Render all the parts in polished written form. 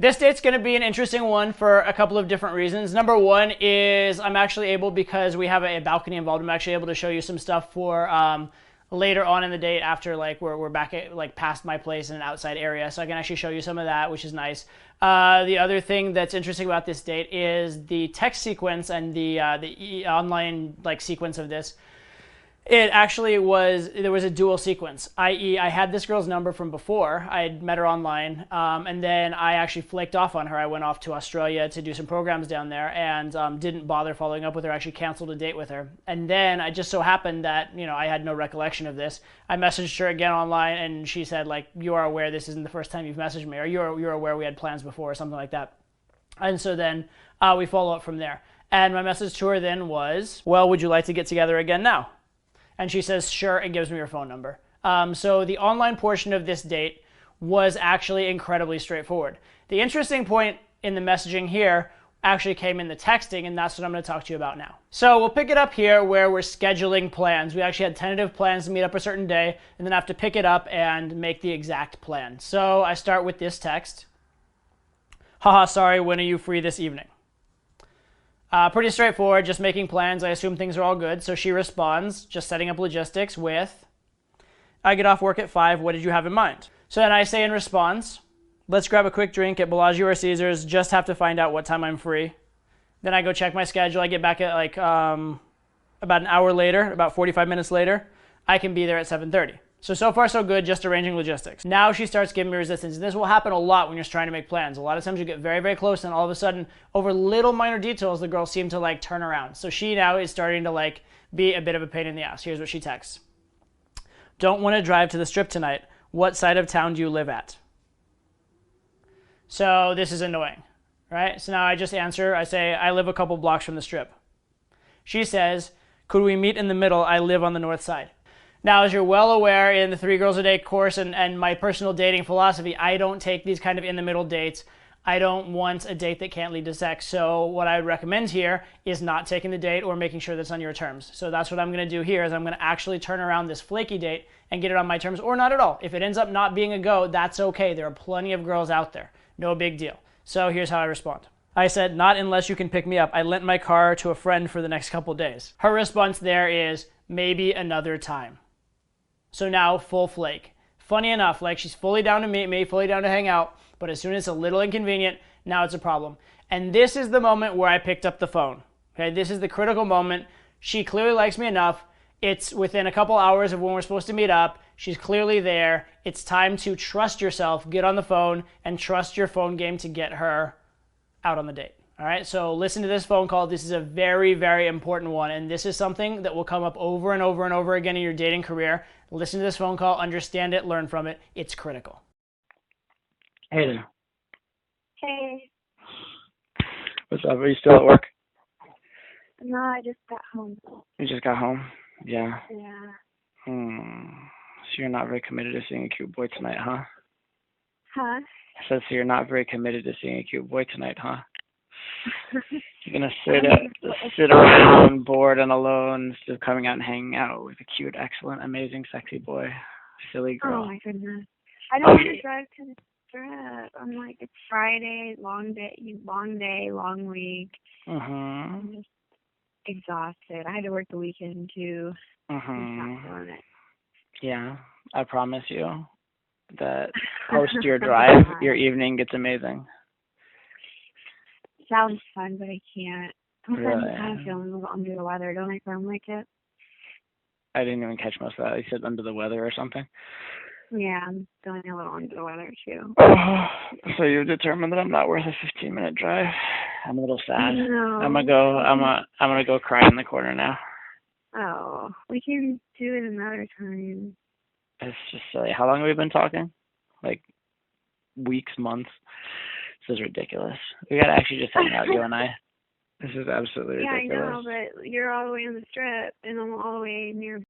This date's going to be an interesting one for a couple of different reasons. Number one is I'm actually able, because we have a balcony involved, I'm actually able to show you some stuff for later on in the date after like we're back at like past my place in an outside area. So I can actually show you some of that, which is nice. The other thing that's interesting about this date is the text sequence and the online like sequence of this. It actually there was a dual sequence, i.e. I had this girl's number from before. I had met her online, and then I actually flaked off on her. I went off to Australia to do some programs down there and didn't bother following up with her, actually canceled a date with her. And then I just so happened that, I had no recollection of this. I messaged her again online and she said, like, you are aware this isn't the first time you've messaged me, or you're aware we had plans before, or something like that. And so then we follow up from there. And my message to her then was, well, would you like to get together again now? And she says, sure, and gives me her phone number. So the online portion of this date was actually incredibly straightforward. The interesting point in the messaging here actually came in the texting, and that's what I'm going to talk to you about now. So we'll pick it up here where we're scheduling plans. We actually had tentative plans to meet up a certain day, and then have to pick it up and make the exact plan. So I start with this text. Haha, sorry, when are you free this evening? Pretty straightforward, just making plans. I assume things are all good. So she responds, just setting up logistics with, I get off work at 5. What did you have in mind? So then I say in response, let's grab a quick drink at Bellagio or Caesars. Just have to find out what time I'm free. Then I go check my schedule. I get back at like about an hour later, about 45 minutes later. I can be there at 7:30. So far so good, just arranging logistics. Now she starts giving me resistance. And this will happen a lot when you're trying to make plans. A lot of times you get very, very close, and all of a sudden, over little minor details, the girls seem to like turn around. So she now is starting to like be a bit of a pain in the ass. Here's what she texts. Don't want to drive to the Strip tonight. What side of town do you live at? So this is annoying, right? So now I just answer. I say, I live a couple blocks from the Strip. She says, could we meet in the middle? I live on the north side. Now, as you're well aware in the 3 Girls a Day course and my personal dating philosophy, I don't take these kind of in-the-middle dates. I don't want a date that can't lead to sex. So what I would recommend here is not taking the date or making sure that's on your terms. So that's what I'm going to do here is I'm going to actually turn around this flaky date and get it on my terms, or not at all. If it ends up not being a go, that's okay. There are plenty of girls out there. No big deal. So here's how I respond. I said, not unless you can pick me up. I lent my car to a friend for the next couple days. Her response there is, maybe another time. So now, full flake. Funny enough, like she's fully down to meet me, fully down to hang out, but as soon as it's a little inconvenient, now it's a problem. And this is the moment where I picked up the phone. Okay, this is the critical moment. She clearly likes me enough. It's within a couple hours of when we're supposed to meet up. She's clearly there. It's time to trust yourself, get on the phone, and trust your phone game to get her out on the date. All right, so listen to this phone call. This is a very, very important one, and this is something that will come up over and over and over again in your dating career. Listen to this phone call, understand it, learn from it. It's critical. Hey there. Hey. What's up? Are you still at work? No, I just got home. You just got home? Yeah. Yeah. So you're not very committed to seeing a cute boy tonight, huh? Huh? I said, so you're not very committed to seeing a cute boy tonight, huh? You're gonna sit around bored and alone instead of coming out and hanging out with a cute, excellent, amazing, sexy boy. Silly girl. Oh my goodness. I don't want to drive to the Strip. I'm like, it's Friday, long day, long week. I'm just exhausted. I had to work the weekend too. I'm not feeling it. Yeah, I promise you that post your drive, your evening gets amazing. Sounds fun, but I can't. I'm Really? kind of feeling a little under the weather. Don't I sound like it? I didn't even catch most of that. You said under the weather or something? Yeah, I'm feeling a little under the weather too. So you've determined that I'm not worth a 15-minute drive. I'm a little sad. No. I'm gonna go cry in the corner now. Oh, we can do it another time. It's just silly. How long have we been talking? Like weeks, months? This is ridiculous. We gotta actually just hang out, you and I. This is absolutely ridiculous. Yeah, I know, but you're all the way on the Strip, and I'm all the way near,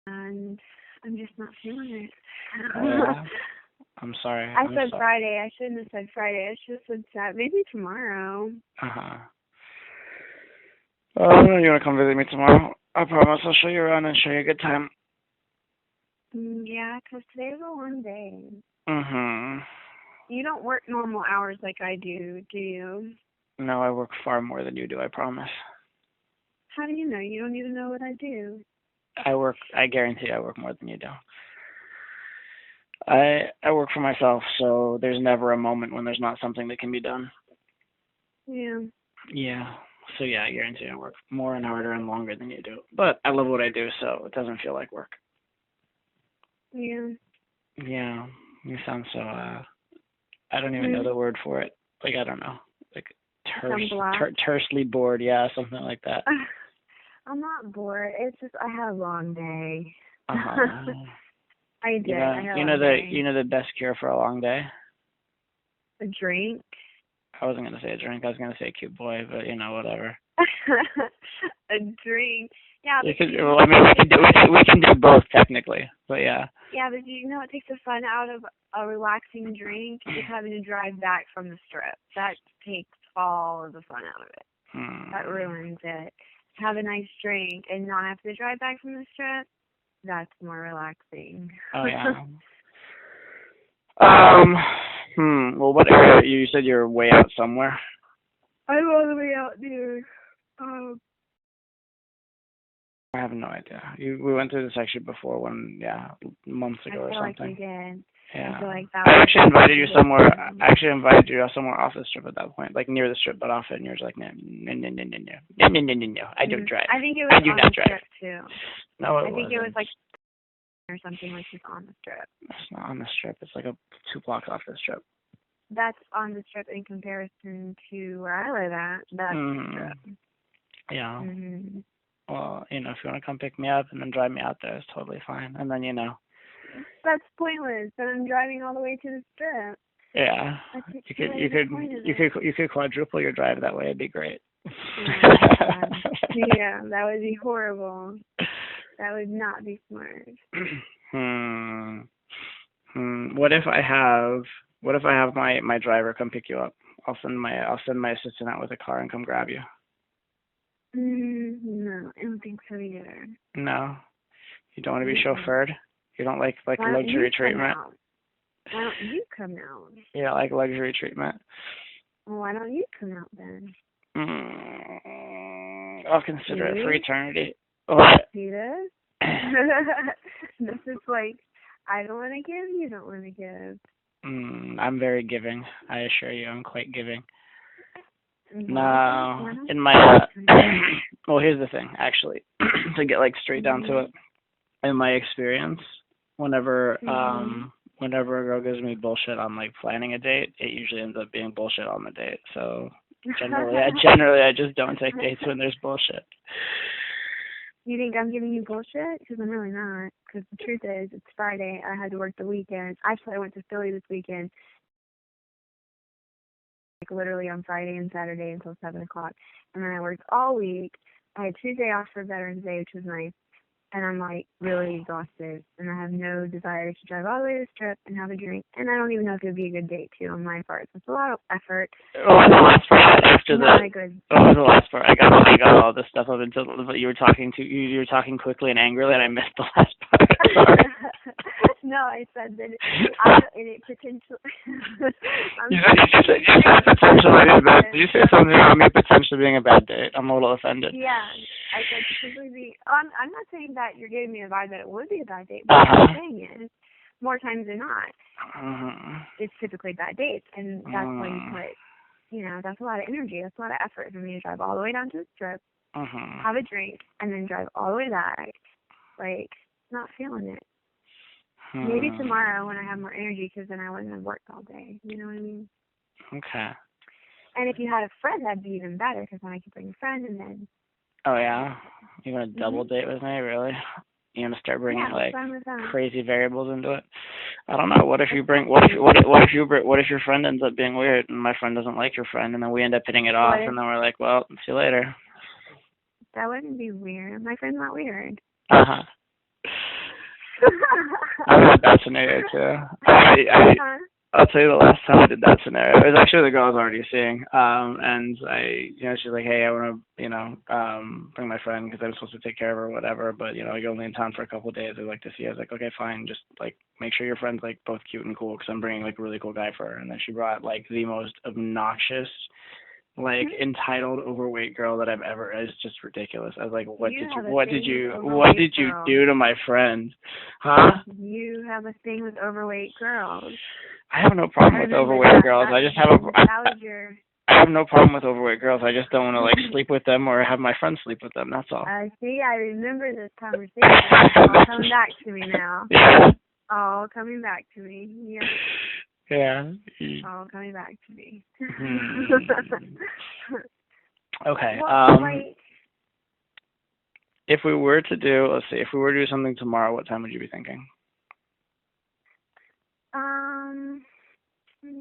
and I'm just not feeling it. Yeah. I'm sorry. I said Friday. I shouldn't have said Friday. I should have said Saturday. Maybe tomorrow. You want to come visit me tomorrow? I promise I'll show you around and show you a good time. Yeah, 'cause today's a long day. You don't work normal hours like I do you? No, I work far more than you do, I promise. How do you know? You don't even know what I do. I guarantee I work more than you do. I work for myself, so there's never a moment when there's not something that can be done. Yeah. Yeah. So yeah, I guarantee I work more and harder and longer than you do. But I love what I do, so it doesn't feel like work. Yeah. Yeah. You sound so I don't even know the word for it. Like I don't know. Like tersely bored, yeah, something like that. I'm not bored. It's just I had a long day. Uh-huh. I did. You know the best cure for a long day? A drink. I wasn't gonna say a drink. I was gonna say cute boy, but whatever. A drink. Yeah. We can do both technically, but yeah. Yeah, but it takes the fun out of a relaxing drink is having to drive back from the strip. That takes all of the fun out of it. That ruins it. Have a nice drink and not have to drive back from the strip. That's more relaxing. Oh yeah. Well, what area? You said you're way out somewhere. I'm all the way out there. I have no idea. We went through this actually before months ago or something. I feel like we did. Yeah. I feel like that I actually invited you somewhere. I actually invited you somewhere off the strip at that point, like near the strip, but off it. And you're just like, no. I don't drive. I think it was on the strip too. No, I think it was like or something like it's on the strip. It's not on the strip. It's like 2 blocks off the strip. That's on the strip in comparison to where I live at. That's the strip. Yeah. Mm-hmm. Well, if you want to come pick me up and then drive me out there, it's totally fine. And then That's pointless. Then I'm driving all the way to the strip. Yeah. You could quadruple your drive that way. It'd be great. Yeah, that would be horrible. That would not be smart. What if I have my driver come pick you up? I'll send my assistant out with a car and come grab you. No, I don't think so either. No, you don't want to be chauffeured. You don't like luxury treatment. Why don't you come out? You don't like luxury treatment. Well, why don't you come out then? I'll consider it for eternity. See this? This is like, I don't want to give, you don't want to give. I'm very giving. I assure you, I'm quite giving. No, in my well, here's the thing, actually, to get straight down to it. In my experience, whenever a girl gives me bullshit on planning a date, it usually ends up being bullshit on the date. So generally, I just don't take dates when there's bullshit. You think I'm giving you bullshit? Because I'm really not. Because the truth is, it's Friday. I had to work the weekend. Actually, I went to Philly this weekend. Literally on Friday and Saturday until 7 o'clock. And then I worked all week. I had Tuesday off for Veterans Day, which was nice. And I'm really exhausted. And I have no desire to drive all the way to the strip and have a drink. And I don't even know if it would be a good date, too, on my part. So it's a lot of effort. Oh, the last part after the last part. I got all this stuff up until you were talking quickly and angrily, and I missed the last part. Sorry. No, I said that it potentially. You said potentially being bad. Did you say something about me potentially being a bad date? I'm a little offended. Yeah, I said potentially being. I'm not saying that you're giving me a vibe that it would be a bad date, but what I'm saying is, more times than not, it's typically bad dates, and that's when you put, that's a lot of energy. That's a lot of effort for me to drive all the way down to the strip, have a drink, and then drive all the way back. Not feeling it. Maybe tomorrow when I have more energy, because then I wouldn't have worked all day. You know what I mean? Okay. And if you had a friend, that'd be even better, because then I could bring a friend, and then. Oh yeah, you want to double date with me? Really? You want to start bringing crazy variables into it? I don't know. What if your friend ends up being weird, and my friend doesn't like your friend, and then we end up hitting it off, and then we're like, well, see you later. That wouldn't be weird. My friend's not weird. I've had that scenario too. I'll tell you the last time I did that scenario. It was actually the girl I was already seeing. And she's like, hey, I want to, bring my friend because I'm supposed to take care of her or whatever. But, I go only in town for a couple of days. I'd like to see her. I was like, okay, fine. Just, like, make sure your friend's, like, both cute and cool because I'm bringing, like, a really cool guy for her. And then she brought, like, the most obnoxious, like, entitled, overweight girl that I've ever. It's just ridiculous. I was like, what did you do to my friend? Huh? You have a thing with overweight girls. I have no problem with overweight girls. I just have I have no problem with overweight girls. I just don't want to like sleep with them or have my friends sleep with them. That's all. I see. I remember this conversation. It's all coming back to me now. Yeah. All coming back to me. Yeah. Yeah. All coming back to me. Okay. Wait. If we were to do something tomorrow, what time would you be thinking?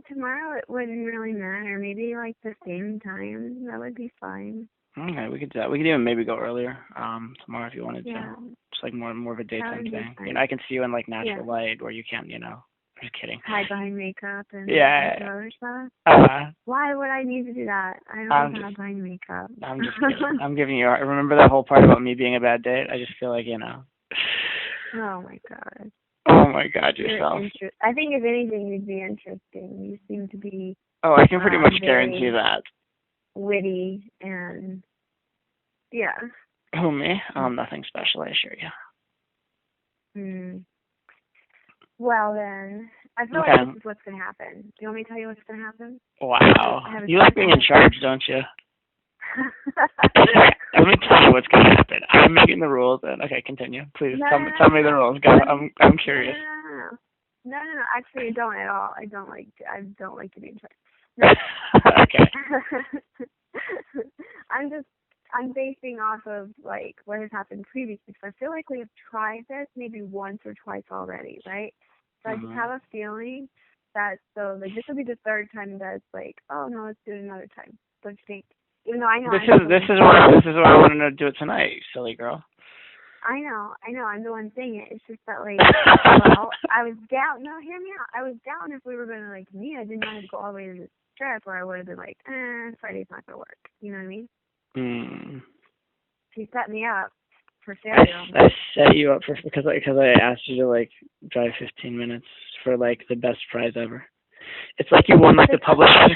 Tomorrow it wouldn't really matter. Maybe like the same time. That would be fine. Okay, we could do that. We could even maybe go earlier. Tomorrow if you wanted to. Just like more of a daytime thing. I can see you in like natural light, or you can't. I'm just kidding. Hide behind makeup and other stuff. Why would I need to do that? I don't hide behind makeup. I'm just kidding. I'm giving you. Remember that whole part about me being a bad date? I just feel like Oh my god. Oh my god, yourself. I think if anything, you'd be interesting. You seem to be. Oh, I can pretty much guarantee that. Witty and yeah. Who, me? Nothing special, I assure you. Well then, I feel like this is what's gonna happen. Do you want me to tell you what's gonna happen? Wow. You like being in charge, don't you? Let me tell you what's going to happen. I'm making the rules, and okay, continue. Please tell me the rules. Go. I'm curious. No. Actually, I don't at all. I don't like to be in charge. No. Okay. I'm basing off of like what has happened previously. Because I feel like we have tried this maybe once or twice already, right? So I just have a feeling that this will be the third time that it's like, oh no, let's do it another time. Don't you think? Even though I know this is why I wanted to do it tonight, you silly girl. I know. I'm the one saying it. It's just that like, well, I was down. No, hear me out. I was down if we were gonna like meet. I didn't want to go all the way to the trip, or I would have been like, Friday's not gonna work. You know what I mean? She set me up for failure. I set you up because I asked you to like drive 15 minutes for like the best prize ever. It's like you won like the publisher's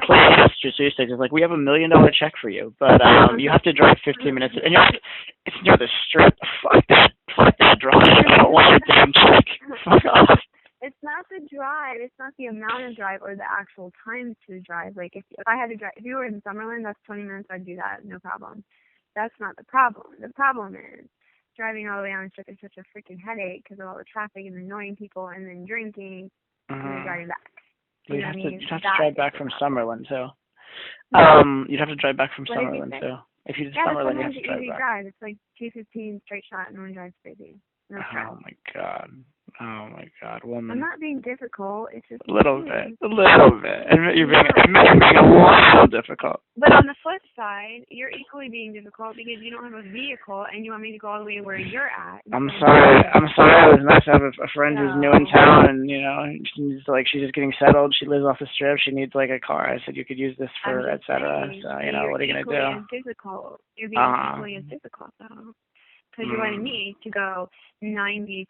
class. So you say it's like, we have $1 million check for you, but you have to drive 15 minutes, and it's near the strip. Fuck that drive. I don't want your damn check. Fuck off. It's not the drive. It's not the amount of drive or the actual time to drive. Like if I had to drive, if you were in Summerlin, that's 20 minutes. I'd do that, no problem. That's not the problem. The problem is driving all the way on the strip is such a freaking headache because of all the traffic and annoying people, and then drinking. And then driving back. You'd have to drive back from Summerlin too. You'd have to drive back from Summerlin too. If you did Summerlin, you have to drive back. It's like 2:15 straight shot, and one drives crazy. No Oh my god, woman. I'm not being difficult. It's just a little bit. And you're being a little difficult. But on the flip side, you're equally being difficult because you don't have a vehicle and you want me to go all the way to where you're at. I'm sorry. It was nice to have a friend who's new in town, and she's just getting settled. She lives off the strip. She needs like a car. I said you could use this for etc. So what are you gonna do? You're being equally as difficult though. Because you wanted me to go 90%,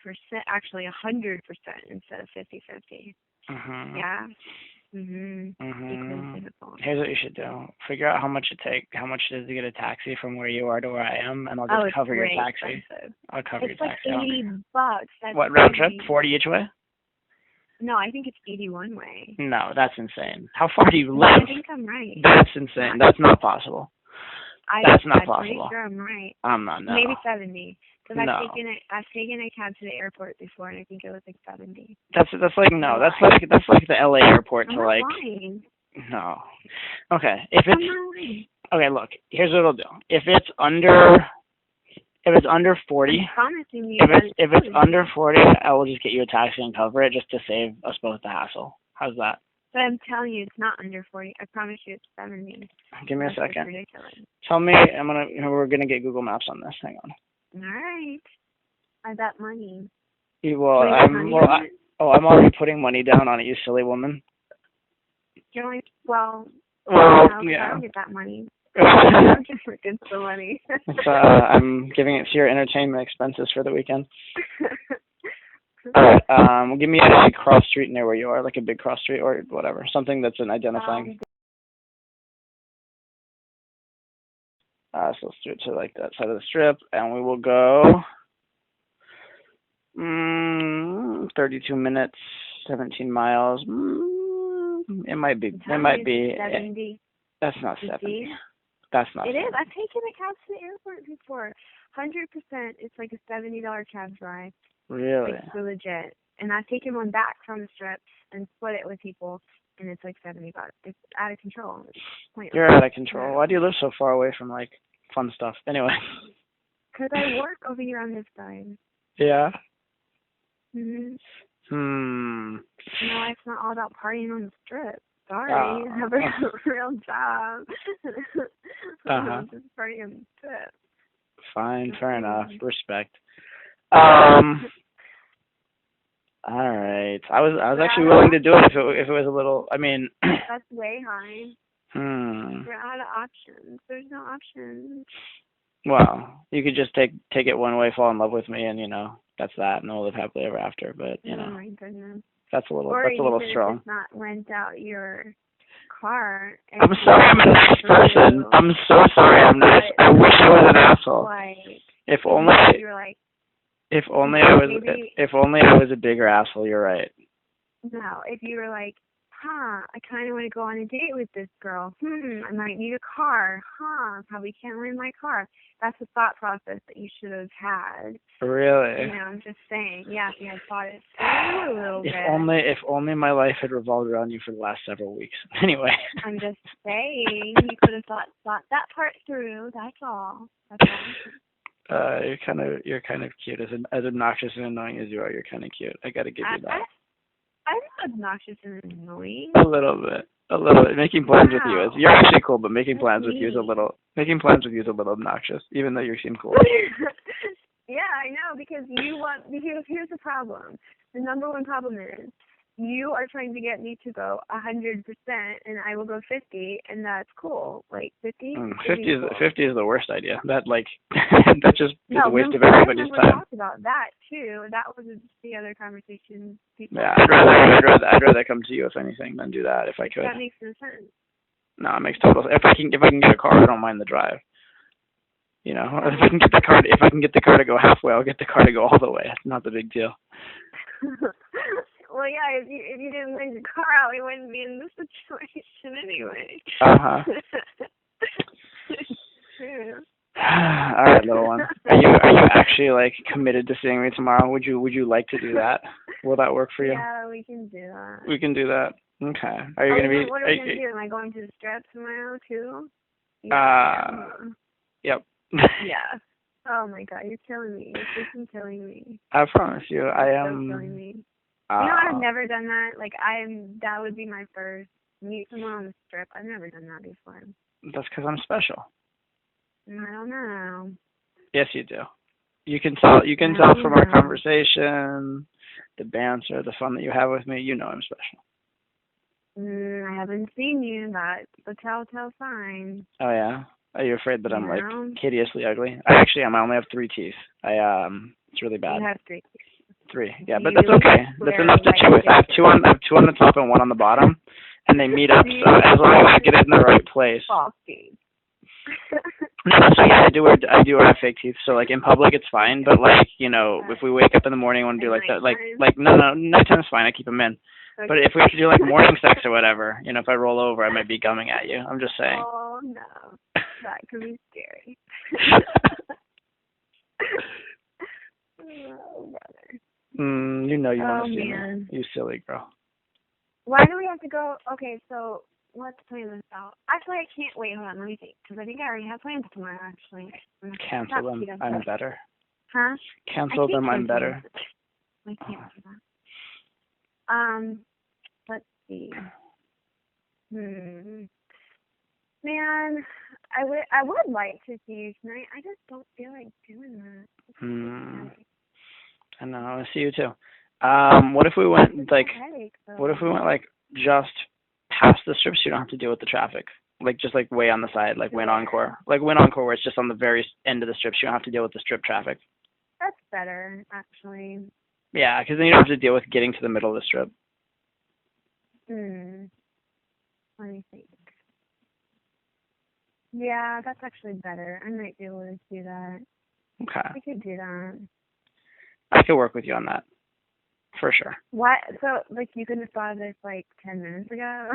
actually 100% instead of 50-50. Yeah. Here's what you should do. Figure out how much it is to get a taxi from where you are to where I am, and I'll just cover your taxi. Expensive. I'll cover your taxi. It's like $80. That's what, round trip? 40 each way? No, I think it's 81 way. No, that's insane. How far do you live? I think I'm right. That's insane. That's not possible. That's not possible. I'm pretty sure I'm right. I'm not. No. Maybe 70. Because I've taken a cab to the airport before, and I think it was like 70. That's like the LA airport to like. Lying. No. Okay. Okay, look. Here's what it'll do. If it's under 40. I'm promising you. If it's under 40, I will just get you a taxi and cover it just to save us both the hassle. How's that? But I'm telling you, it's not under 40. I promise you, it's 70. Give me a second. That's ridiculous. Tell me. We're gonna get Google Maps on this. Hang on. All right. I got money. Oh, I'm already putting money down on it, you silly woman. You're like, well, Well, no, I yeah. don't get that money. I don't get the money. I'm giving it to your entertainment expenses for the weekend. All right. Give me a cross street near where you are, like a big cross street or whatever, something that's an identifying. So let's do it to like that side of the strip, and we will go 32 minutes, 17 miles. It might be. It might be. 70. That's not 70. That's not. It 70. is. I've taken a cab to the airport before. 100%. It's like a $70 cab ride. Really? Like, so legit. And I've taken one back from the strip and split it with people, and it's like $70. It's out of control. It's pointless. You're out of control. Why do you live so far away from like fun stuff? Anyway. Because I work over here on this side. Yeah. My life's not all about partying on the strip. Sorry, I have a real job. I'm just partying on the strip. Fine, fair enough. Respect. All right. I was actually willing to do it if it was a little. I mean. That's way high. We're out of options. There's no options. Well, you could just take it one way, fall in love with me, and that's that, and we'll live happily ever after. But oh my goodness, that's a little strong. Just not rent out your car. I'm sorry, I'm a nice person. I'm so sorry, I'm nice. I wish I was an asshole. Like, if only you were like. If only I was a bigger asshole. You're right. No, if you were like, I kind of want to go on a date with this girl. I might need a car. Probably can't rent my car. That's the thought process that you should have had. Really? I'm just saying. Yeah, if you had thought it through a little bit. If only my life had revolved around you for the last several weeks. Anyway. I'm just saying, you could have thought that part through. That's all. You're kind of cute. As obnoxious and annoying as you are, you're kind of cute. I gotta give you that. I'm not obnoxious and annoying. A little bit. Making plans with you you're actually cool, but making plans with you is a little obnoxious, even though you seem cool. Yeah, I know, because here's the problem. The number one problem is you are trying to get me to go 100%, and I will go 50, and that's cool. Like 50. 50 is the worst idea. That that just is a waste of everybody's time. We talked about that too. That was the other conversation. Yeah, I'd rather come to you if anything than do that if I could. That makes no sense. No, it makes total sense. If I can get a car, I don't mind the drive. If I can get the car to go halfway, I'll get the car to go all the way. It's not the big deal. Well, yeah, if you didn't bring the car out, we wouldn't be in this situation anyway. All right, little one. Are you actually committed to seeing me tomorrow? Would you like to do that? Will that work for you? Yeah, we can do that. We can do that. Okay. Are you gonna be? What are we gonna do? Am I going to the strip tomorrow too? Yep. Yeah. Oh my God, you're killing me. You're freaking killing me. I promise you, I am. Killing me. I've never done that. That would be my first. Meet someone on the strip. I've never done that before. That's because I'm special. I don't know. Yes, you do. You can tell. You can tell from our conversation, the banter, the fun that you have with me. You know I'm special. I haven't seen you. That's the telltale sign. Oh yeah. Are you afraid that I'm hideously ugly? I actually am. I only have 3 teeth. It's really bad. You have 3 teeth. 3, yeah, but that's okay. That's enough to chew with. I have two on the top and 1 on the bottom, and they meet up. So as long as I get it in the right place. False teeth. No, so yeah, I do wear fake teeth. So in public it's fine, but if we wake up in the morning and want to do that, no, nighttime's fine. I keep them in. Okay. But if we have to do morning sex or whatever, if I roll over, I might be gumming at you. I'm just saying. Oh no, that could be scary. Oh, brother. You want to see me. You silly girl. Why do we have to go? Okay, so let's plan this out. Actually, I can't wait. Hold on, let me think. Because I think I already have plans tomorrow, actually. Cancel them. I'm better. Huh? Cancel them. I'm better. I can't do that. Let's see. Man, I would like to see you tonight. I just don't feel like doing that. I know. I see you too. What if we went like? Headache, What if we went like just past the strip so you don't have to deal with the traffic? Like just like way on the side, like Win Encore. Like Win Encore where it's just on the very end of the strip so you don't have to deal with the strip traffic. That's better, actually. Yeah, because then you don't have to deal with getting to the middle of the strip. Let me think. Yeah, that's actually better. I might be able to do that. Okay. I could do that. I could work with you on that. For sure. What? So, like, you couldn't have thought of this, like, 10 minutes ago?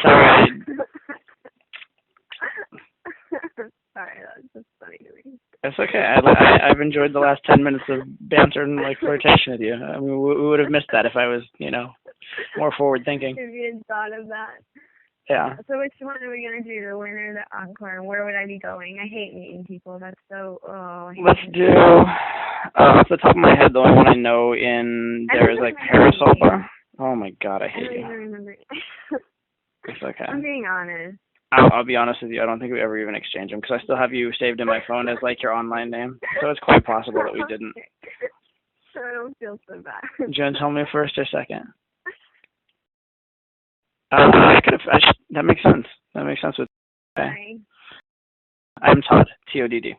Sorry. Sorry, that's just funny to me. It's okay. I've enjoyed the last 10 minutes of banter and, like, flirtation with you. I mean, we would have missed that if I was, more forward thinking. If you had thought of that. Yeah. So which one are we going to do, the winner or the encore? And where would I be going? I hate meeting people. That's so, Let's do, off the top of my head, the only one I know there is, like, Parasol Bar. Oh, my God, I hate you. I don't even remember. It's okay. I'm being honest. I'll be honest with you. I don't think we ever even exchanged them because I still have you saved in my phone as, like, your online name. So it's quite possible that we didn't. I don't feel so bad. Do you want to tell me first or second? That makes sense. That makes sense with. Okay. I'm Todd. Todd.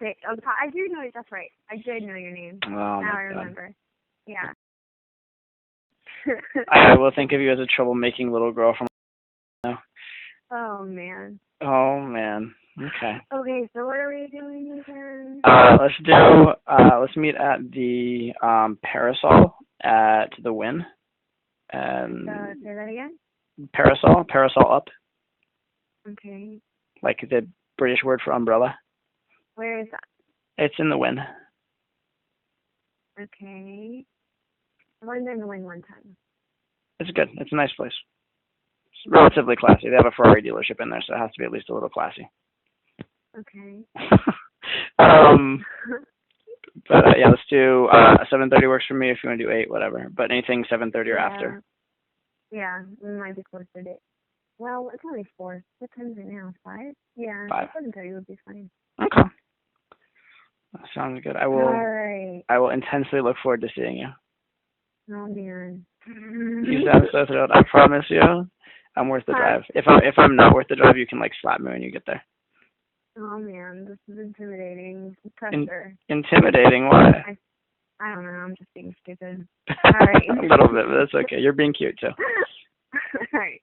I do know. That's right. I did know your name. Oh, now my I remember. God. Yeah. I will think of you as a troublemaking little girl from. Oh man. Oh man. Okay. Okay, so what are we doing again? Let's meet at the Parasol at the Wynn. And say that again? Parasol up. Okay. Like the British word for umbrella. Where is that? It's in the Wynn. Okay. I've only been in the Wynn one time. It's good. It's a nice place. It's relatively classy. They have a Ferrari dealership in there, so it has to be at least a little classy. Okay. But yeah, let's do 7:30 works for me if you want to do 8, whatever. But anything 7:30 or after. Yeah, we might be closer to it. Well, it's only 4. What time is it now? 5? Yeah, 5. 7:30 would be fine. Okay. That sounds good. All right. I will intensely look forward to seeing you. Oh man. You sound so thrilled. I promise you, I'm worth the drive. If I'm not worth the drive, you can like slap me when you get there. Oh man, this is intimidating. Pressure. Intimidating? Why? I don't know. I'm just being stupid. All right. A little bit, but that's okay. You're being cute too. All right.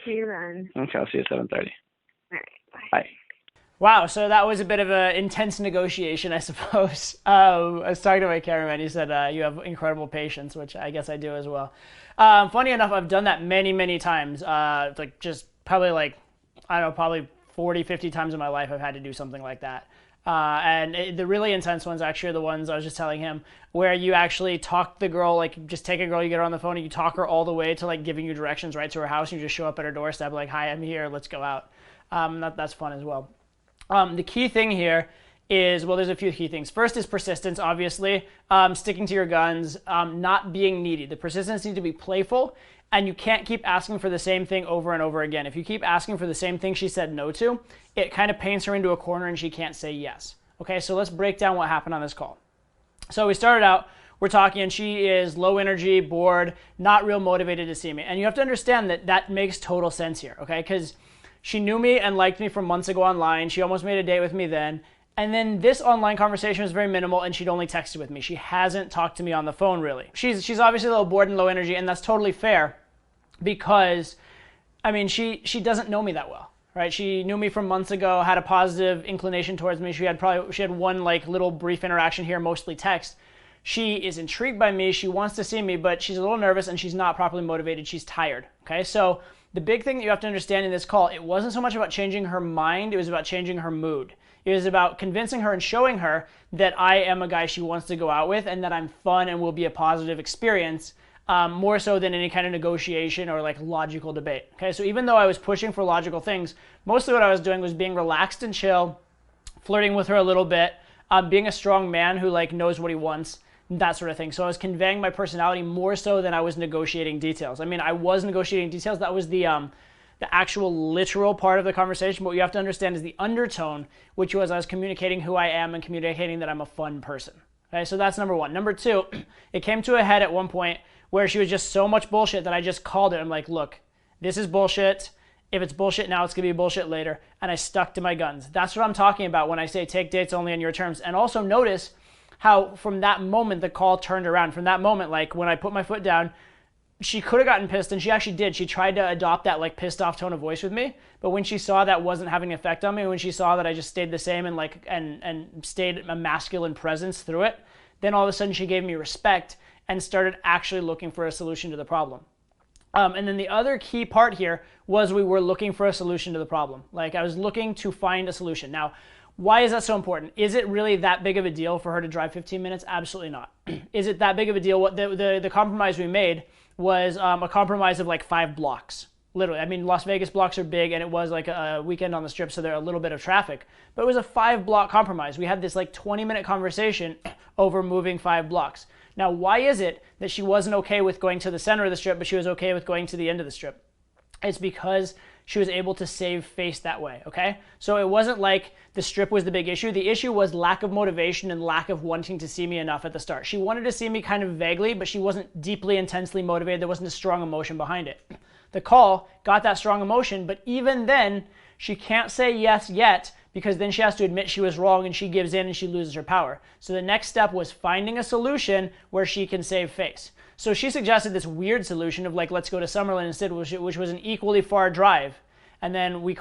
See you then. Okay, I'll see you at 7:30. All right. Bye. Wow, so that was a bit of an intense negotiation, I suppose. I was talking to my cameraman. He said you have incredible patience, which I guess I do as well. Funny enough, I've done that many, many times. Like just probably probably 40, 50 times in my life I've had to do something like that. The really intense ones actually are the ones I was just telling him, where you actually talk the girl, like just take a girl, you get her on the phone, and you talk her all the way to like giving you directions right to her house, and you just show up at her doorstep like, hi, I'm here, let's go out. That's fun as well. The key thing here is, well, there's a few key things. First is persistence, obviously. Sticking to your guns, not being needy. The persistence needs to be playful, and you can't keep asking for the same thing over and over again. If you keep asking for the same thing she said no to, it kind of paints her into a corner and she can't say yes. Okay, so let's break down what happened on this call. So we started out, we're talking, and she is low energy, bored, not real motivated to see me. And you have to understand that that makes total sense here, okay? Because she knew me and liked me from months ago online. She almost made a date with me then. And then this online conversation was very minimal, and she'd only texted with me. She hasn't talked to me on the phone, really. She's obviously a little bored and low energy, and that's totally fair because, I mean, she doesn't know me that well, right? She knew me from months ago, had a positive inclination towards me. She had one like little brief interaction here, mostly text. She is intrigued by me. She wants to see me, but she's a little nervous and she's not properly motivated. She's tired, okay? So the big thing that you have to understand in this call, it wasn't so much about changing her mind, it was about changing her mood. It was about convincing her and showing her that I am a guy she wants to go out with and that I'm fun and will be a positive experience, more so than any kind of negotiation or like logical debate. Okay, so even though I was pushing for logical things, mostly what I was doing was being relaxed and chill, flirting with her a little bit, being a strong man who like knows what he wants, that sort of thing. So I was conveying my personality more so than I was negotiating details. I mean, I was negotiating details. That was the actual literal part of the conversation. But what you have to understand is the undertone, which was I was communicating who I am and communicating that I'm a fun person. Okay, so that's number one. Number two, it came to a head at one point where she was just so much bullshit that I just called it. I'm like, look, this is bullshit. If it's bullshit now, it's going to be bullshit later. And I stuck to my guns. That's what I'm talking about when I say take dates only on your terms. And also notice how from that moment, the call turned around. From that moment, like when I put my foot down, she could have gotten pissed, and she actually did. She tried to adopt that like pissed off tone of voice with me. But when she saw that wasn't having an effect on me, when she saw that I just stayed the same and and stayed a masculine presence through it, then all of a sudden she gave me respect and started actually looking for a solution to the problem. And then the other key part here was we were looking for a solution to the problem. Like I was looking to find a solution. Now, why is that so important? Is it really that big of a deal for her to drive 15 minutes? Absolutely not. Is it that big of a deal? What the compromise we made was a compromise of like 5 blocks. Literally. I mean, Las Vegas blocks are big, and it was like a weekend on the strip, so there are a little bit of traffic. But it was a 5-block compromise. We had this like 20-minute conversation over moving 5 blocks. Now, why is it that she wasn't okay with going to the center of the strip, but she was okay with going to the end of the strip? It's because she was able to save face that way, okay? So it wasn't like the strip was the big issue. The issue was lack of motivation and lack of wanting to see me enough at the start. She wanted to see me kind of vaguely, but she wasn't deeply, intensely motivated. There wasn't a strong emotion behind it. The call got that strong emotion, but even then, she can't say yes yet because then she has to admit she was wrong and she gives in and she loses her power. So the next step was finding a solution where she can save face. So she suggested this weird solution of like, let's go to Summerlin instead, which was an equally far drive. And then I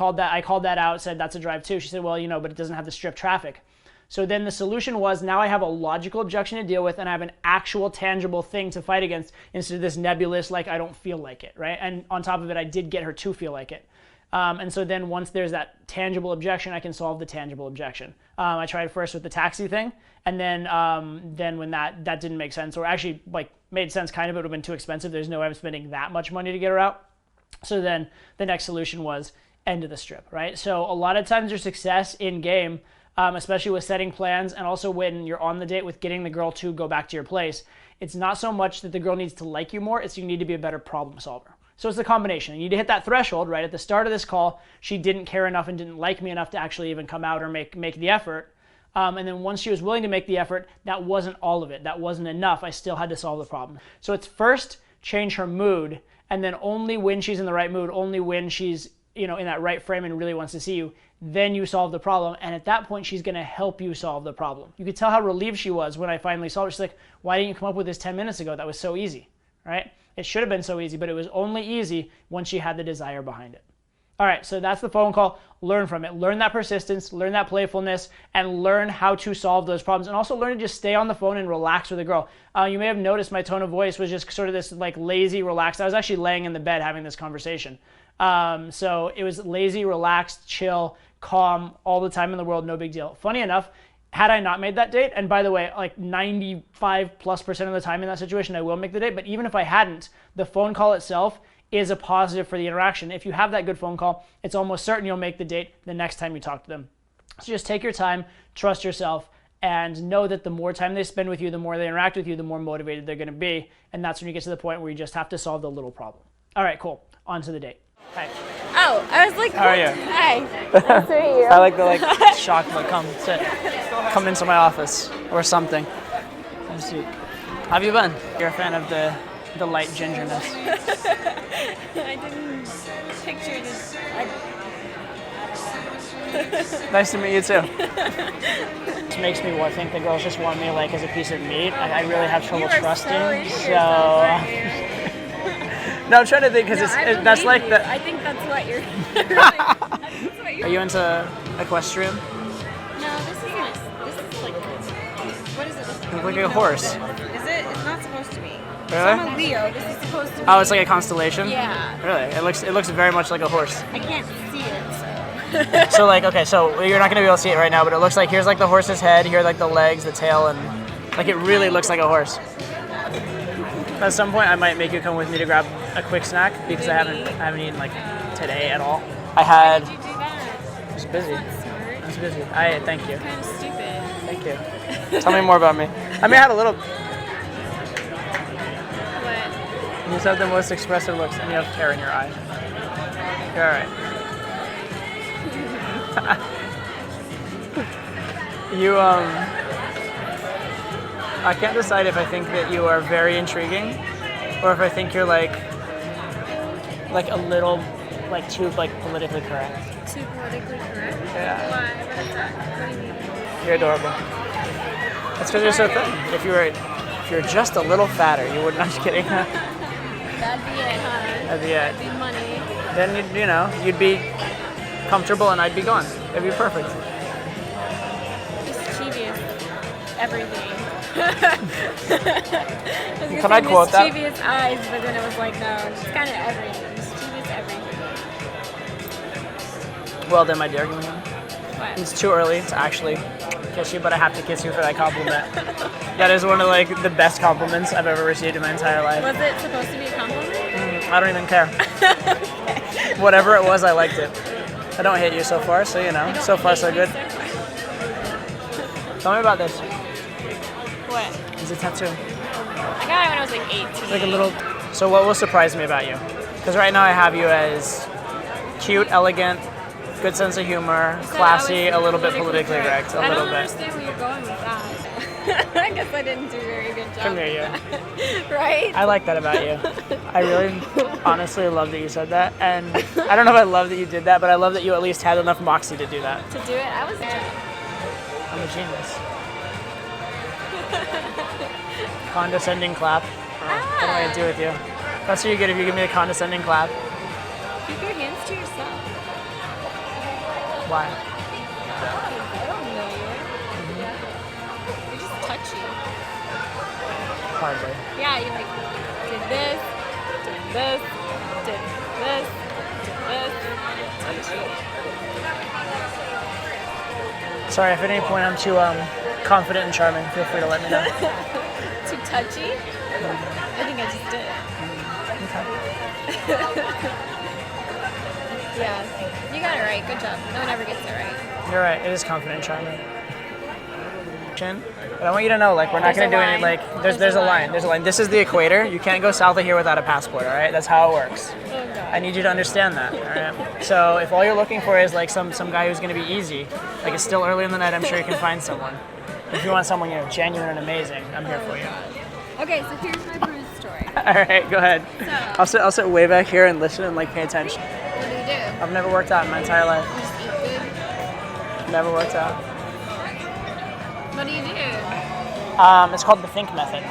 called that out, said that's a drive too. She said, well, but it doesn't have the strip traffic. So then the solution was now I have a logical objection to deal with and I have an actual tangible thing to fight against instead of this nebulous, like I don't feel like it, right? And on top of it, I did get her to feel like it. And so then once there's that tangible objection, I can solve the tangible objection. I tried first with the taxi thing, and then when that didn't make sense, or actually like made sense kind of, it would have been too expensive. There's no way I'm spending that much money to get her out. So then the next solution was end of the strip, right? So a lot of times your success in game, especially with setting plans and also when you're on the date with getting the girl to go back to your place, it's not so much that the girl needs to like you more, it's you need to be a better problem solver. So it's the combination. You need to hit that threshold, right? At the start of this call, she didn't care enough and didn't like me enough to actually even come out or make the effort. And then once she was willing to make the effort, that wasn't all of it. That wasn't enough. I still had to solve the problem. So it's first change her mood, and then only when she's in the right mood, only when she's in that right frame and really wants to see you, then you solve the problem. And at that point, she's going to help you solve the problem. You could tell how relieved she was when I finally solved it. She's like, why didn't you come up with this 10 minutes ago? That was so easy, right? It should have been so easy, but it was only easy once she had the desire behind it. All right, so that's the phone call. Learn from it. Learn that persistence, learn that playfulness, and learn how to solve those problems. And also learn to just stay on the phone and relax with a girl. You may have noticed my tone of voice was just sort of this like lazy, relaxed. I was actually laying in the bed having this conversation. So it was lazy, relaxed, chill, calm, all the time in the world, no big deal. Funny enough, had I not made that date, and by the way, like 95+% of the time in that situation, I will make the date, but even if I hadn't, the phone call itself is a positive for the interaction. If you have that good phone call, it's almost certain you'll make the date the next time you talk to them. So just take your time, trust yourself, and know that the more time they spend with you, the more they interact with you, the more motivated they're gonna be, and that's when you get to the point where you just have to solve the little problem. All right, cool, on to the date. Hi. Oh, I was like, how are you? Hi. Nice to meet you. I like the shock, but come sit. Come into my office or something. Have a seat. How have you been? You're a fan of the light gingerness. I didn't picture it. Nice to meet you too. It makes me think the girls just want me like as a piece of meat. I really have trouble trusting. So. No, I'm trying to think because that's like the. I think that's what you're. That's what you're. Are you into equestrian? No, this is like. What is it? It's like a horse. Is it? It's not supposed to be. Really? So I'm a Leo. This is supposed to be. Oh, it's like a constellation? Yeah. Really? It looks very much like a horse. I can't see it, so. So like, okay, so you're not gonna be able to see it right now, but it looks like here's like the horse's head, here are like the legs, the tail, and like it really looks like a horse. At some point, I might make you come with me to grab a quick snack because I haven't eaten like today at all. I had. Why did you do that? I was busy. That's smart. I was busy. Thank you. Kind of stupid. Thank you. Tell me more about me. I mean, I had a little. What? You just have the most expressive looks, and you have hair in your eye. You're all right. You I can't decide if I think that you are very intriguing, or if I think you're like a little like too like politically correct. Too politically correct? Yeah. Why? What is that? What do you mean? You're adorable. That's because you're so thin. If you're just a little fatter, you wouldn't. I'm just kidding. That'd be it, huh? That'd be it. That'd be money. Then you'd be comfortable and I'd be gone. It'd be perfect. Mischievous. Everything. Can I quote that? Mischievous eyes, but then it was like, no, it's kind of everything. Mischievous everything. Well done, my dear. Give me one. What? It's too early to actually kiss you, but I have to kiss you for that compliment. That is one of like the best compliments I've ever received in my entire life. Was it supposed to be a compliment? I don't even care. Whatever it was, I liked it. I don't hate you so far, so so far so good. Tell me about this. What? It's a tattoo. I got it when I was like 18. It's like a little. So what will surprise me about you? Because right now I have you as cute, elegant, good sense of humor, classy, a little bit politically correct, a little I don't bit. understand where you're going with that. I guess I didn't do a very good job. Come here, you. Right? I like that about you. I really, honestly love that you said that, and I don't know if I love that you did that, but I love that you at least had enough moxie to do that. To do it, I was I'm a genius. Condescending clap. What am I gonna do with you? That's what you get if you give me a condescending clap. Keep your hands to yourself. Why? I don't know you. You're just touchy. Hardly. Yeah, you like did this, did this, did this, did this. Touchy. Sorry, if at any point I'm too confident and charming, feel free to let me know. Too touchy? I think I just did. Yeah, you got it right. Good job. No one ever gets it right. You're right. It is confident and charming. But I want you to know, like, we're not going to do any, like, there's a line. There's a line. This is the equator. You can't go south of here without a passport, all right? That's how it works. Oh, God. I need you to understand that, all right? So if all you're looking for is, like, some guy who's going to be easy, like, it's still early in the night, I'm sure you can find someone. If you want someone, genuine and amazing, I'm here for you. Okay, so here's my bruise story. All right, go ahead. So, I'll sit way back here and listen and, like, pay attention. what do you do? I've never worked out in my entire life. You just eat good? Never worked out. What do you do? It's called the think method.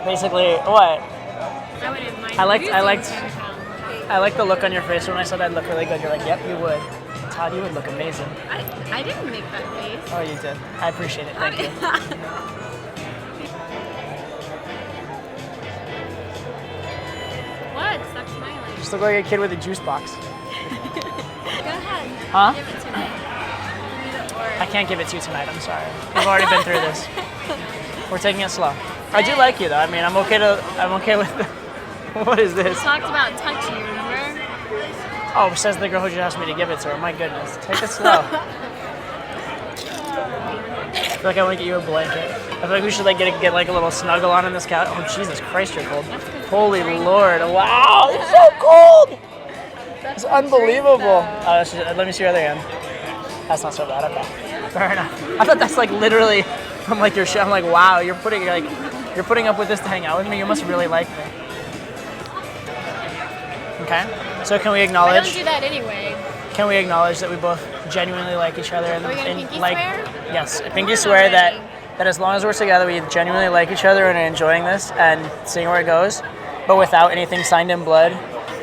Basically, what? I wouldn't mind. I liked- losing I liked- 10 pounds. I like the look on your face when I said I'd look really good. You're like, yep, you would. Todd, you would look amazing. I didn't make that face. Oh, you did. I appreciate it. Thank you. What? Stop smiling. Just look like a kid with a juice box. Go ahead. Huh? Give it to me. I can't give it to you tonight. I'm sorry. We've already been through this. We're taking it slow. I do like you though. I mean, I'm okay with. What is this? We talked about touching, remember? Oh, says the girl who just asked me to give it to her. My goodness. Take it slow. I feel like I want to get you a blanket. I feel like we should get like a little snuggle on in this couch. Oh Jesus Christ, you're cold. Holy Lord! Wow, it's so cold. It's unbelievable. Let me see your other hand. That's not so bad. Okay, fair enough. I thought that's like literally from like your shit. I'm like, wow, you're putting up with this to hang out with me. You must really like me. Okay. So can we I acknowledge? don't do that anyway. Can we acknowledge that we both genuinely like each other? Are we gonna pinky like, swear? Yes, pinky on swear already. that as long as we're together, we genuinely like each other and are enjoying this and seeing where it goes, but without anything signed in blood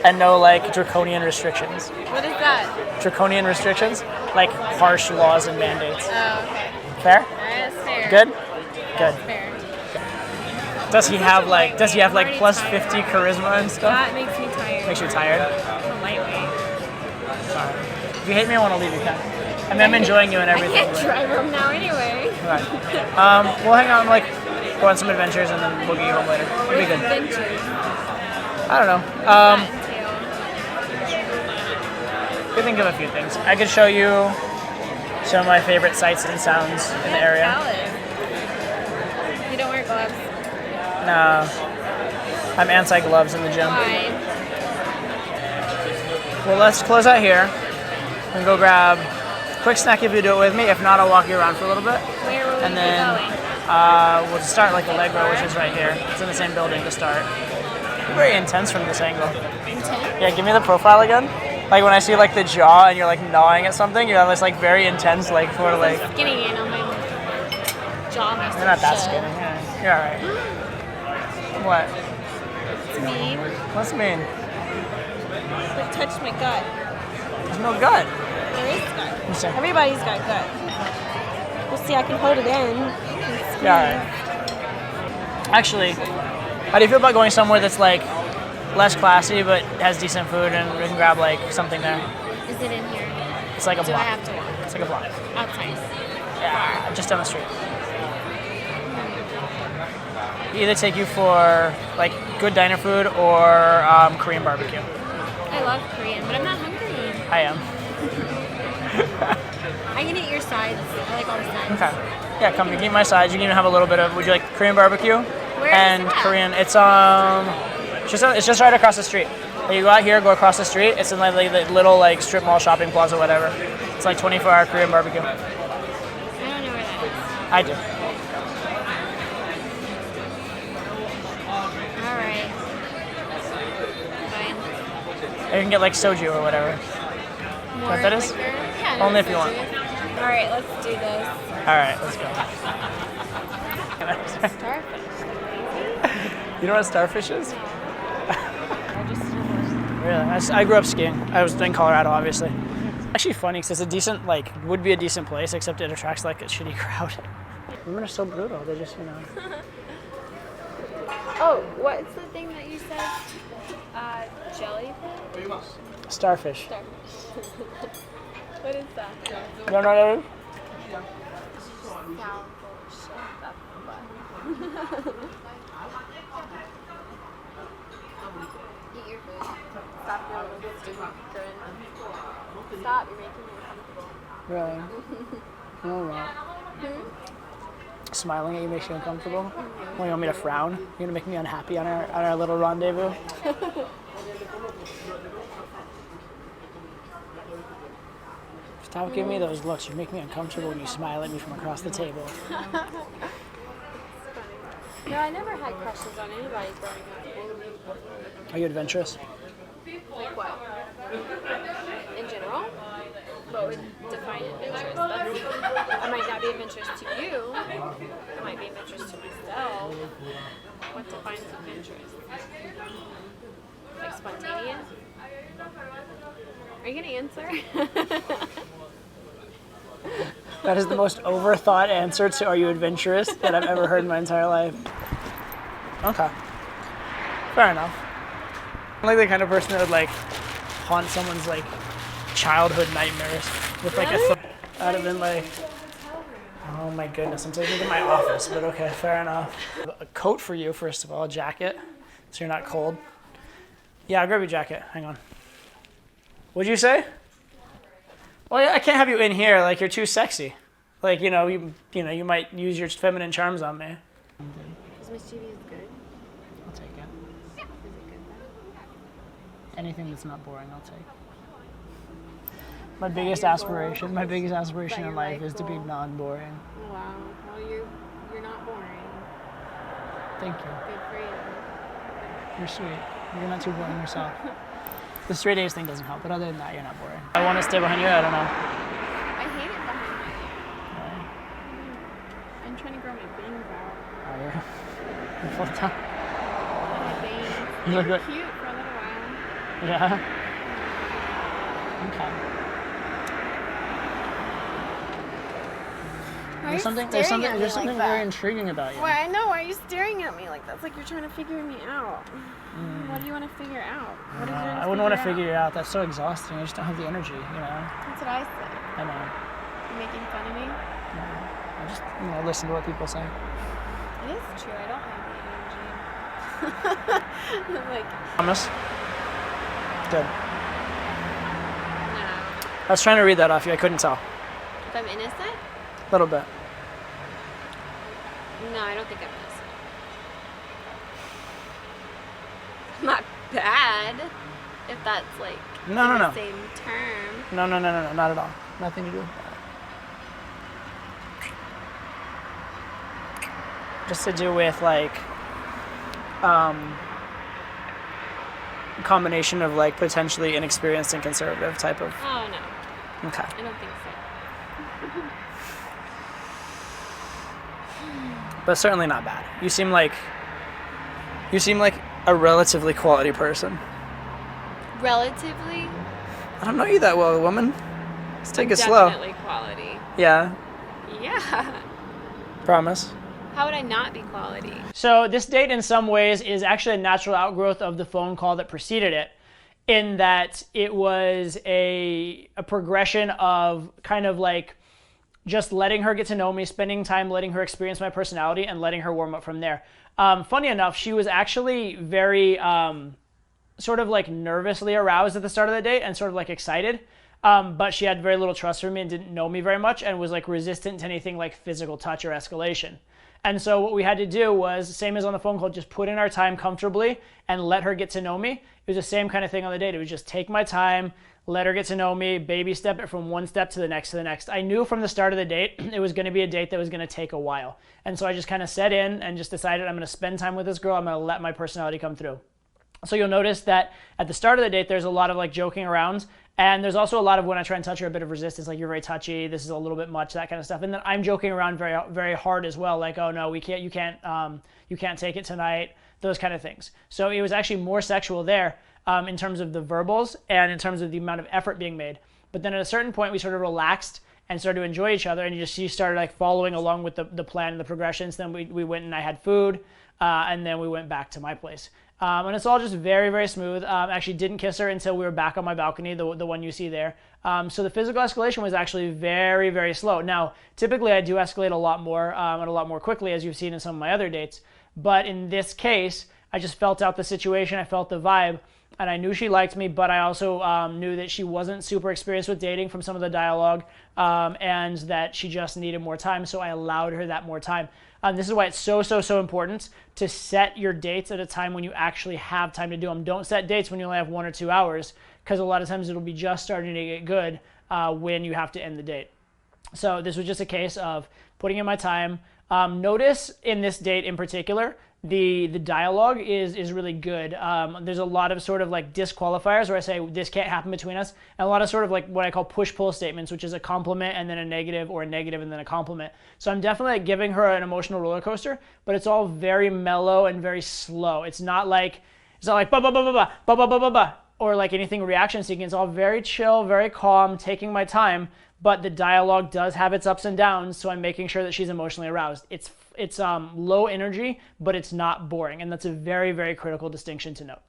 and no like draconian restrictions. What is that? Draconian restrictions, like harsh laws and mandates. Oh, okay. Fair? That's fair. Good? Good. Fair. Does he have like I'm already plus tired. 50 charisma and stuff? That makes me tired. Makes you tired? I'm a lightweight. Sorry. If you hate me, I want to leave you, Ken. I mean, I'm enjoying you and everything. I can't but- drive home now anyway. Right. We'll hang out and like go on some adventures and then we'll get you home later. It'll be good. Adventures. I don't know. That entail. Could think of a few things. I could show you some of my favorite sights and sounds in the area. Salad. You don't wear gloves. No. I'm anti-gloves in the gym. Why? Well, let's close out here and go grab a quick snack if you do it with me. If not, I'll walk you around for a little bit. Where will we And be then going? We'll start like the leg row, which is right here. It's in the same building to start. Very intense from this angle. Intense? Yeah, give me the profile again. Like when I see like the jaw and you're like gnawing at something, you have this like very intense like sort of like. Skinny and on my jaw. You're not that skinny. Yeah, you're all right. What? It's mean. What's mean? It touched my gut. There's no gut. There is gut. You say? Everybody's got gut. Well, see, I can hold it in. Yeah, all right. Actually, how do you feel about going somewhere that's like less classy but has decent food and we can grab like something there? Is it in here? It's like a Do block. I have to walk? It's like a block. Outside. Yeah, just down the street. Either take you for like good diner food or Korean barbecue. I love Korean, but I'm not hungry. I am. I can eat your sides. I like all the sides. Okay. Yeah, come. You can eat my sides. You can even have a little bit of. Would you like Korean barbecue? Where and is that? Korean. It's it's just right across the street. Like, you go out here, go across the street. It's in like the little like strip mall shopping plaza, whatever. It's like 24-hour Korean barbecue. I don't know where that is. I do. All right. Fine. You can get like soju or whatever. More What that is? liquor? Yeah, Only if no you want. soju. All right, let's do this. All right, let's go. Starfish. You know what starfish is? I just Really? I grew up skiing. I was in Colorado, obviously. Actually funny because it's a decent, like, would be a decent place, except it attracts like a shitty crowd. Women are so brutal. They just, you know. Oh, what's the thing that you said? Jellyfish? Starfish. Starfish. What is that? You don't know what that is? Sound bullshit. That's what. Eat your food. Stop your little stupid grin. Stop, you're making me uncomfortable. Really? Oh, wow. Smiling at you makes you uncomfortable? Well, you want me to frown? You're gonna make me unhappy on our little rendezvous? Stop giving me those looks. You make me uncomfortable when you smile at me from across the table. No, I never had crushes on anybody growing up. Are you adventurous? Like what? In general? What would define adventurous? I might not be adventurous to you. I might be adventurous to myself. What defines adventurous? Like spontaneous? Are you gonna answer? That is the most overthought answer to "Are you adventurous?" that I've ever heard in my entire life. Okay. Fair enough. I'm like the kind of person that would like haunt someone's like childhood nightmares with like Really? I'd have been like, oh my goodness, I'm taking it to my office, but okay, fair enough. A coat for you, first of all, a jacket, so you're not cold. Yeah, I'll grab your jacket. Hang on. What'd you say? Well, yeah, I can't have you in here. Like, you're too sexy. Like, you might use your feminine charms on me. Is mischievous good? I'll take it. Is it good though? Anything that's not boring, I'll take. My biggest aspiration in life is to be non-boring. Wow. Well, you're not boring. Thank you. Good for you. You're sweet. You're not too boring yourself. The straight A's thing doesn't help, but other than that, you're not boring. I want to stay behind you. I don't know. I hate it behind my ear. Right. I'm trying to grow my bangs out. Oh, yeah. You're full time. My bangs. You look good. Cute for a little while. Yeah. Okay. Why are There's you something staring at me there's something like very that? intriguing about you. Why, I know. Why are you staring at me like that? It's like you're trying to figure me out. What do you want to figure out? What is there I wouldn't want to figure you out. That's so exhausting. I just don't have the energy, you know. That's what I said. I know. You making fun of me? I just, listen to what people say. It is true. I don't have the energy. I'm like, Promise? Good. no. I was trying to read that off you. I couldn't tell. If I'm innocent? A little bit. No, I don't think I'm innocent. I'm not bad, if that's like No, in no, the no. same term. No, not at all. Nothing to do with that. Just to do with like combination of like potentially inexperienced and conservative type of. Oh no. Okay. I don't think so. But certainly not bad. You seem like a relatively quality person. Relatively? I don't know you that well, woman. Let's take it slow. Definitely quality. Yeah. Yeah. Promise. How would I not be quality? So this date in some ways is actually a natural outgrowth of the phone call that preceded it, in that it was a progression of kind of like just letting her get to know me, spending time letting her experience my personality, and letting her warm up from there. Funny enough, she was actually very sort of like nervously aroused at the start of the date and sort of like excited. But she had very little trust for me and didn't know me very much and was like resistant to anything like physical touch or escalation. And so what we had to do was, same as on the phone call, just put in our time comfortably and let her get to know me. It was the same kind of thing on the date. It was just take my time, let her get to know me, baby step it from one step to the next to the next. I knew from the start of the date it was going to be a date that was going to take a while. And so I just kind of set in and just decided I'm going to spend time with this girl. I'm going to let my personality come through. So you'll notice that at the start of the date, there's a lot of like joking around. And there's also a lot of when I try and touch her, a bit of resistance, like you're very touchy, this is a little bit much, that kind of stuff. And then I'm joking around very, very hard as well, like, oh no, you can't take it tonight, those kind of things. So it was actually more sexual there in terms of the verbals and in terms of the amount of effort being made. But then at a certain point, we sort of relaxed and started to enjoy each other, and she started like following along with the plan and the progressions. Then we went and I had food, and then we went back to my place. And it's all just very, very smooth. Actually didn't kiss her until we were back on my balcony, the one you see there. So the physical escalation was actually very, very slow. Now, typically I do escalate a lot more and a lot more quickly, as you've seen in some of my other dates. But in this case, I just felt out the situation, I felt the vibe, and I knew she liked me, but I also knew that she wasn't super experienced with dating from some of the dialogue, and that she just needed more time, so I allowed her that more time. This is why it's so important to set your dates at a time when you actually have time to do them. Don't set dates when you only have 1 or 2 hours, because a lot of times it'll be just starting to get good when you have to end the date. So this was just a case of putting in my time. Notice in this date in particular, the dialogue is really good. There's a lot of sort of like disqualifiers where I say this can't happen between us, and a lot of sort of like what I call push-pull statements, which is a compliment and then a negative, or a negative and then a compliment. So I'm definitely like giving her an emotional roller coaster, but it's all very mellow and very slow. It's not like ba ba ba ba ba ba ba ba ba ba, or like anything reaction seeking. It's all very chill, very calm, taking my time. But the dialogue does have its ups and downs, so I'm making sure that she's emotionally aroused. It's low energy, but it's not boring, and that's a very, very critical distinction to note.